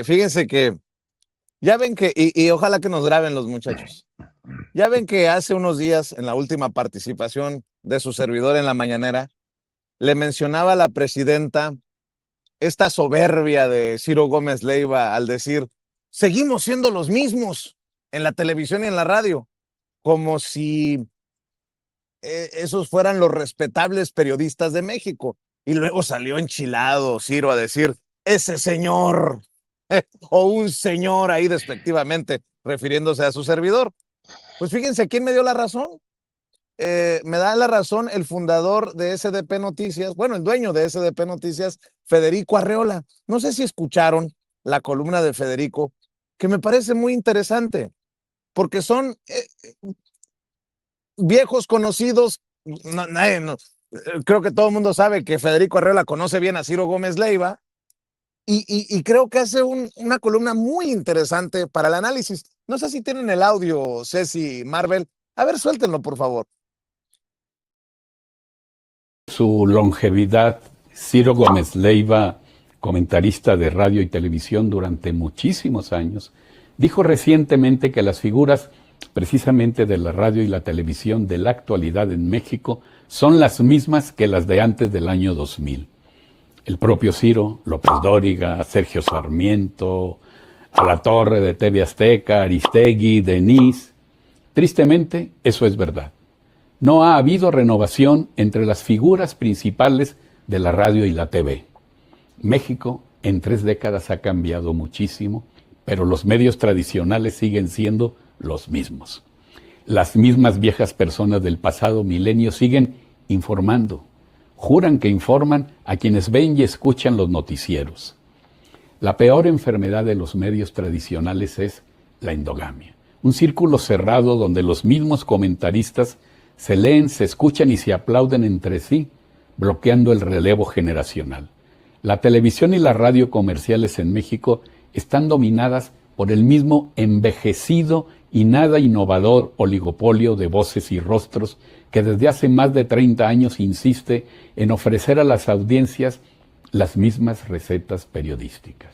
Fíjense que ya ven que, y ojalá que nos graben los muchachos, ya ven que hace unos días en la última participación de su servidor en la mañanera, le mencionaba a la presidenta esta soberbia de Ciro Gómez Leiva al decir, seguimos siendo los mismos en la televisión y en la radio, como si esos fueran los respetables periodistas de México. Y luego salió enchilado Ciro a decir, ese señor, o un señor ahí despectivamente, refiriéndose a su servidor. Pues fíjense, ¿quién me dio la razón? Me da la razón el fundador de SDP Noticias, bueno, el dueño de SDP Noticias, Federico Arreola. No sé si escucharon la columna de Federico, que me parece muy interesante, porque son viejos conocidos. Creo que todo el mundo sabe que Federico Arreola conoce bien a Ciro Gómez Leiva, y creo que hace una columna muy interesante para el análisis. No sé si tienen el audio, Ceci, Marvel. A ver, suéltenlo, por favor. Su longevidad, Ciro Gómez Leiva, comentarista de radio y televisión durante muchísimos años, dijo recientemente que las figuras precisamente de la radio y la televisión de la actualidad en México son las mismas que las de antes del año 2000. El propio Ciro, López Dóriga, Sergio Sarmiento, Alatorre de TV Azteca, Aristegui, Denise. Tristemente, eso es verdad. No ha habido renovación entre las figuras principales de la radio y la TV. México en 3 décadas ha cambiado muchísimo, pero los medios tradicionales siguen siendo los mismos. Las mismas viejas personas del pasado milenio siguen informando. Juran que informan a quienes ven y escuchan los noticieros. La peor enfermedad de los medios tradicionales es la endogamia. Un círculo cerrado donde los mismos comentaristas se leen, se escuchan y se aplauden entre sí, bloqueando el relevo generacional. La televisión y la radio comerciales en México están dominadas por el mismo envejecido y nada innovador oligopolio de voces y rostros que desde hace más de 30 años insiste en ofrecer a las audiencias las mismas recetas periodísticas.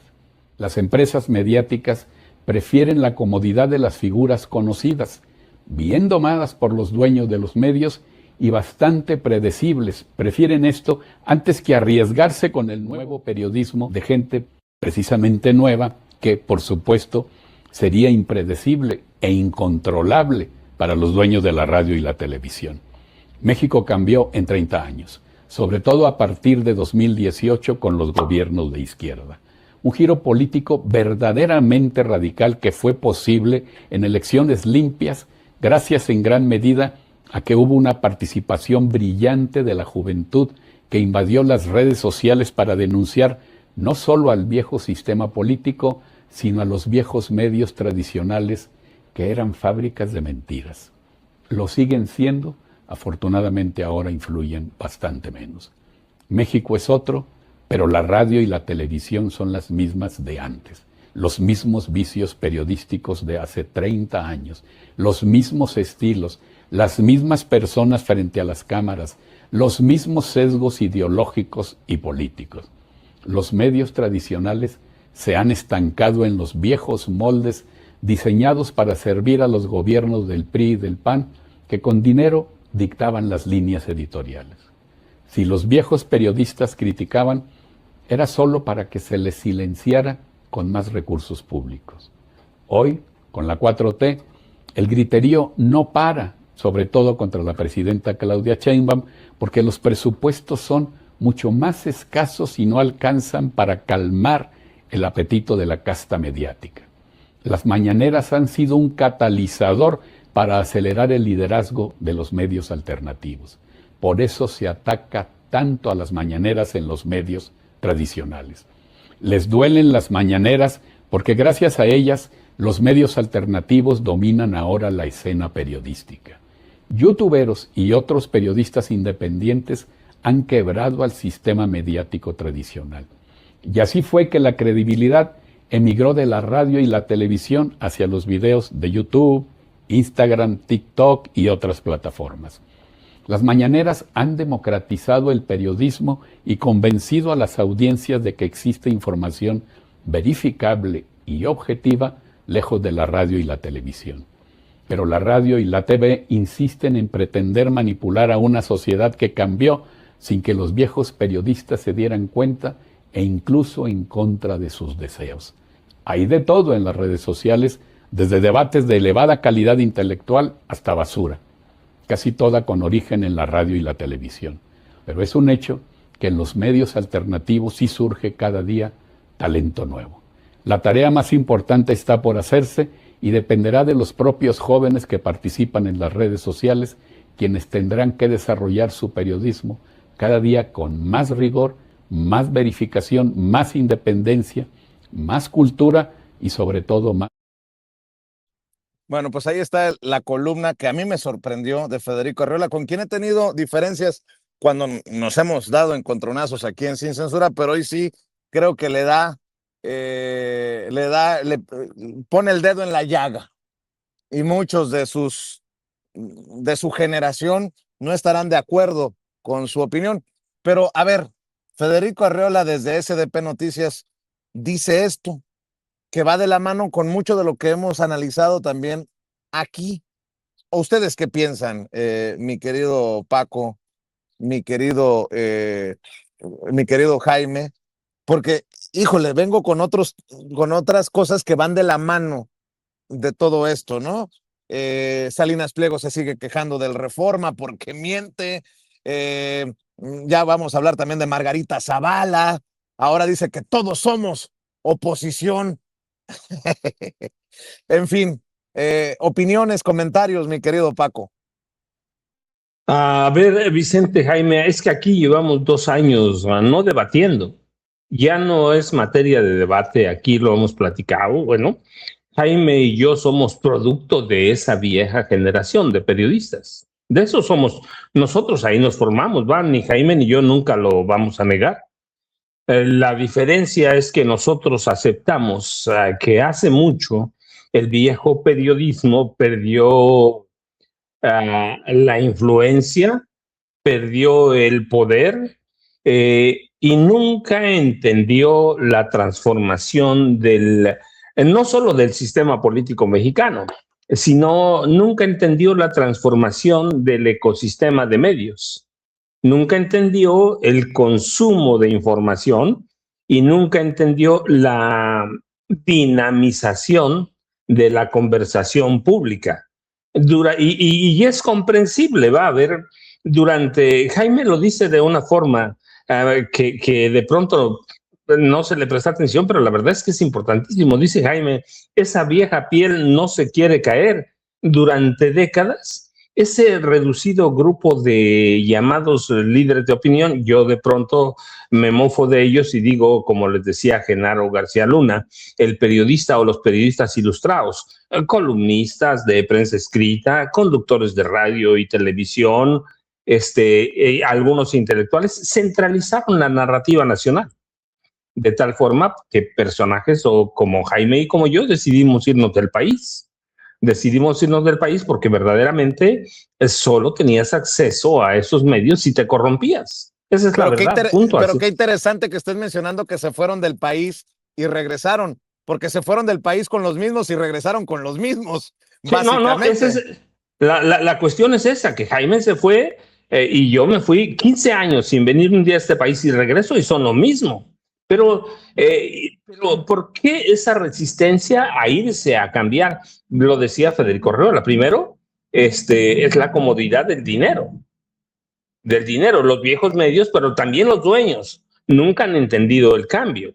Las empresas mediáticas prefieren la comodidad de las figuras conocidas, bien domadas por los dueños de los medios y bastante predecibles. Prefieren esto antes que arriesgarse con el nuevo periodismo de gente precisamente nueva, que por supuesto sería impredecible e incontrolable para los dueños de la radio y la televisión. México cambió en 30 años, sobre todo a partir de 2018 con los gobiernos de izquierda. Un giro político verdaderamente radical que fue posible en elecciones limpias gracias en gran medida a que hubo una participación brillante de la juventud que invadió las redes sociales para denunciar no solo al viejo sistema político, sino a los viejos medios tradicionales que eran fábricas de mentiras. Lo siguen siendo, afortunadamente ahora influyen bastante menos. México es otro, pero la radio y la televisión son las mismas de antes. Los mismos vicios periodísticos de hace 30 años, los mismos estilos, las mismas personas frente a las cámaras, los mismos sesgos ideológicos y políticos. Los medios tradicionales se han estancado en los viejos moldes diseñados para servir a los gobiernos del PRI y del PAN, que con dinero dictaban las líneas editoriales. Si los viejos periodistas criticaban, era solo para que se les silenciara con más recursos públicos. Hoy, con la 4T, el griterío no para, sobre todo contra la presidenta Claudia Sheinbaum, porque los presupuestos son mucho más escasos y no alcanzan para calmar el apetito de la casta mediática. Las mañaneras han sido un catalizador para acelerar el liderazgo de los medios alternativos. Por eso se ataca tanto a las mañaneras en los medios tradicionales. Les duelen las mañaneras porque gracias a ellas los medios alternativos dominan ahora la escena periodística. Youtuberos y otros periodistas independientes han quebrado al sistema mediático tradicional. Y así fue que la credibilidad emigró de la radio y la televisión hacia los videos de YouTube, Instagram, TikTok y otras plataformas. Las mañaneras han democratizado el periodismo y convencido a las audiencias de que existe información verificable y objetiva, lejos de la radio y la televisión. Pero la radio y la TV insisten en pretender manipular a una sociedad que cambió sin que los viejos periodistas se dieran cuenta e incluso en contra de sus deseos. Hay de todo en las redes sociales, desde debates de elevada calidad intelectual hasta basura, casi toda con origen en la radio y la televisión. Pero es un hecho que en los medios alternativos sí surge cada día talento nuevo. La tarea más importante está por hacerse y dependerá de los propios jóvenes que participan en las redes sociales, quienes tendrán que desarrollar su periodismo cada día con más rigor, más verificación, más independencia, más cultura y sobre todo más... Bueno, pues ahí está la columna que a mí me sorprendió de Federico Arriola, con quien he tenido diferencias cuando nos hemos dado encontronazos aquí en Sin Censura, pero hoy sí creo que le pone el dedo en la llaga, y muchos de su generación no estarán de acuerdo con su opinión. Pero a ver, Federico Arriola desde SDP Noticias dice esto, que va de la mano con mucho de lo que hemos analizado también aquí. ¿Ustedes qué piensan, mi querido Paco, mi querido Jaime? Porque, híjole, vengo con otras cosas que van de la mano de todo esto, ¿no? Salinas Pliego se sigue quejando del Reforma porque miente. Ya vamos a hablar también de Margarita Zavala. Ahora dice que todos somos oposición. En fin, opiniones, comentarios, mi querido Paco. A ver, Vicente, Jaime, es que aquí llevamos 2 años no debatiendo. Ya no es materia de debate, aquí lo hemos platicado. Bueno, Jaime y yo somos producto de esa vieja generación de periodistas. De eso somos nosotros, ahí nos formamos, ¿va? Ni Jaime ni yo nunca lo vamos a negar. La diferencia es que nosotros aceptamos que hace mucho el viejo periodismo perdió la influencia, perdió el poder y nunca entendió la transformación no solo del sistema político mexicano, sino nunca entendió la transformación del ecosistema de medios. Nunca entendió el consumo de información y nunca entendió la dinamización de la conversación pública. Y es comprensible, va a haber, Jaime lo dice de una forma que de pronto no se le presta atención, pero la verdad es que es importantísimo. Dice Jaime, esa vieja piel no se quiere caer. Durante décadas, ese reducido grupo de llamados líderes de opinión, yo de pronto me mofo de ellos y digo, como les decía Genaro García Luna, el periodista o los periodistas ilustrados, columnistas de prensa escrita, conductores de radio y televisión, algunos intelectuales, centralizaron la narrativa nacional. De tal forma que personajes como Jaime y como yo decidimos irnos del país. Decidimos irnos del país porque verdaderamente solo tenías acceso a esos medios si te corrompías. Esa es la verdad. Pero qué interesante que estés mencionando que se fueron del país y regresaron, porque se fueron del país con los mismos y regresaron con los mismos. Sí, básicamente. La cuestión es esa, que Jaime se fue y yo me fui 15 años sin venir un día a este país y regreso y son lo mismo. Pero ¿por qué esa resistencia a irse a cambiar? Lo decía Federico Arriola. Primero, es la comodidad del dinero. Los viejos medios, pero también los dueños, nunca han entendido el cambio.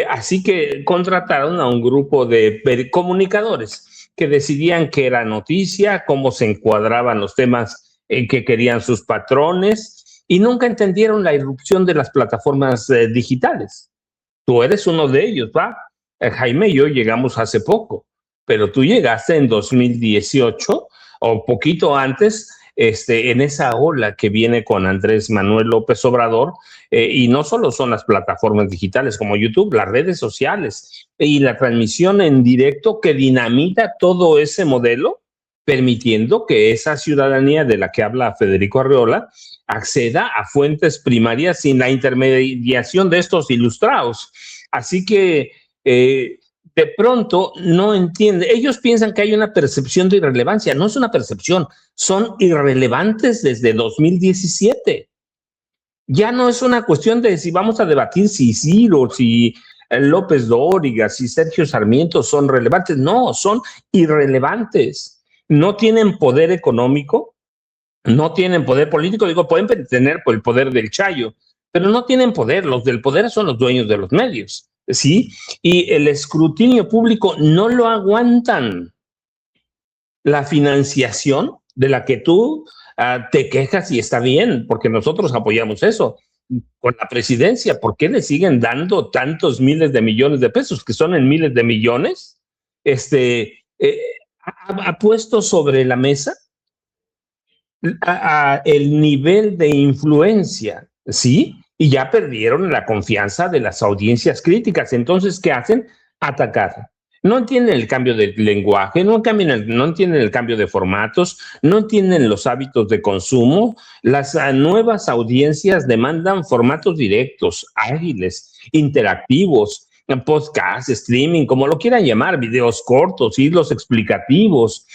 Así que contrataron a un grupo de comunicadores que decidían qué era noticia, cómo se encuadraban los temas que querían sus patrones, y nunca entendieron la irrupción de las plataformas digitales. Tú eres uno de ellos, ¿va? Jaime y yo llegamos hace poco, pero tú llegaste en 2018 o poquito antes, en esa ola que viene con Andrés Manuel López Obrador, y no solo son las plataformas digitales como YouTube, las redes sociales y la transmisión en directo que dinamita todo ese modelo, permitiendo que esa ciudadanía de la que habla Federico Arriola acceda a fuentes primarias sin la intermediación de estos ilustrados. Así que de pronto no entienden. Ellos piensan que hay una percepción de irrelevancia. No es una percepción, son irrelevantes desde 2017. Ya no es una cuestión de si vamos a debatir si Ciro, si López Dóriga, si Sergio Sarmiento son relevantes. No, son irrelevantes. No tienen poder económico, no tienen poder político. Digo, pueden tener el poder del Chayo, pero no tienen poder. Los del poder son los dueños de los medios, ¿sí? Y el escrutinio público no lo aguantan. La financiación de la que tú te quejas y está bien, porque nosotros apoyamos eso. Con la presidencia, ¿por qué le siguen dando tantos miles de millones de pesos, que son en miles de millones? Ha puesto sobre la mesa el nivel de influencia, ¿sí? Y ya perdieron la confianza de las audiencias críticas. Entonces, ¿qué hacen? Atacar. No entienden el cambio de lenguaje, no entienden el cambio de formatos, no entienden los hábitos de consumo. Las nuevas audiencias demandan formatos directos, ágiles, interactivos, podcast, streaming, como lo quieran llamar, videos cortos, hilos explicativos.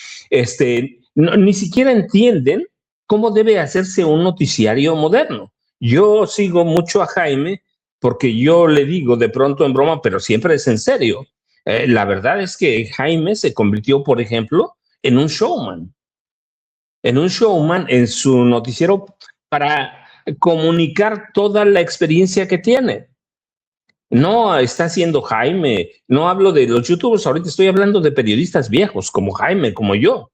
Ni siquiera entienden cómo debe hacerse un noticiario moderno. Yo sigo mucho a Jaime porque yo le digo de pronto en broma, pero siempre es en serio. La verdad es que Jaime se convirtió, por ejemplo, en un showman en su noticiero para comunicar toda la experiencia que tiene. No está haciendo Jaime, no hablo de los youtubers, ahorita estoy hablando de periodistas viejos como Jaime, como yo.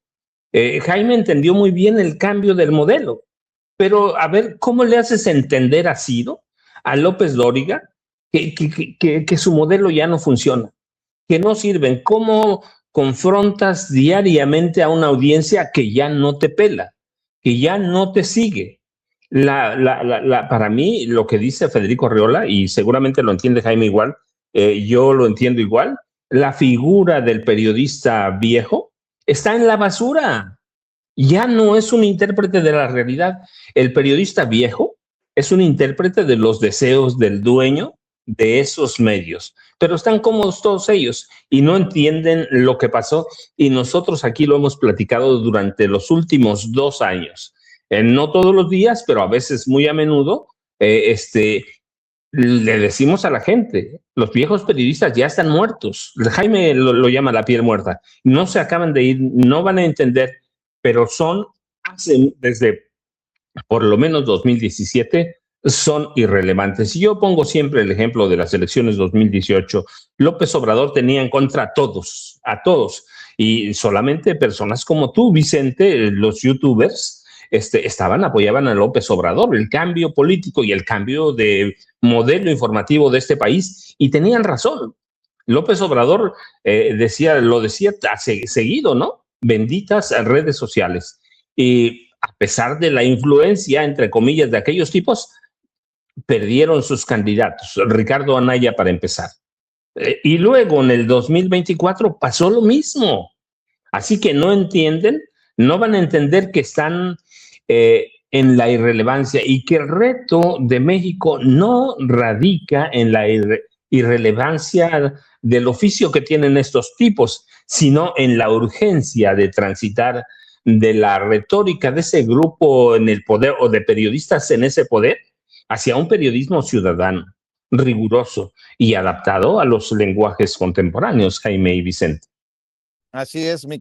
Jaime entendió muy bien el cambio del modelo, pero a ver, ¿cómo le haces entender a Ciro, a López Dóriga, que su modelo ya no funciona? Que no sirven. ¿Cómo confrontas diariamente a una audiencia que ya no te pela, que ya no te sigue? Para mí, lo que dice Federico Arriola, y seguramente lo entiende Jaime igual, yo lo entiendo igual, la figura del periodista viejo está en la basura. Ya no es un intérprete de la realidad. El periodista viejo es un intérprete de los deseos del dueño de esos medios, pero están cómodos todos ellos y no entienden lo que pasó, y nosotros aquí lo hemos platicado durante los últimos 2 años, no todos los días, pero a veces muy a menudo. Le decimos a la gente, los viejos periodistas ya están muertos. Jaime lo llama la piel muerta, no se acaban de ir, no van a entender, pero desde por lo menos 2017 son irrelevantes. Y yo pongo siempre el ejemplo de las elecciones 2018. López Obrador tenía en contra a todos, y solamente personas como tú, Vicente, los youtubers, apoyaban a López Obrador, el cambio político y el cambio de modelo informativo de este país, y tenían razón. López Obrador lo decía seguido, ¿no? Benditas redes sociales. Y a pesar de la influencia, entre comillas, de aquellos tipos, perdieron sus candidatos. Ricardo Anaya, para empezar. Y luego, en el 2024, pasó lo mismo. Así que no entienden, no van a entender que están en la irrelevancia, y que el reto de México no radica en la irrelevancia del oficio que tienen estos tipos, sino en la urgencia de transitar de la retórica de ese grupo en el poder, o de periodistas en ese poder, hacia un periodismo ciudadano, riguroso y adaptado a los lenguajes contemporáneos, Jaime y Vicente. Así es, mi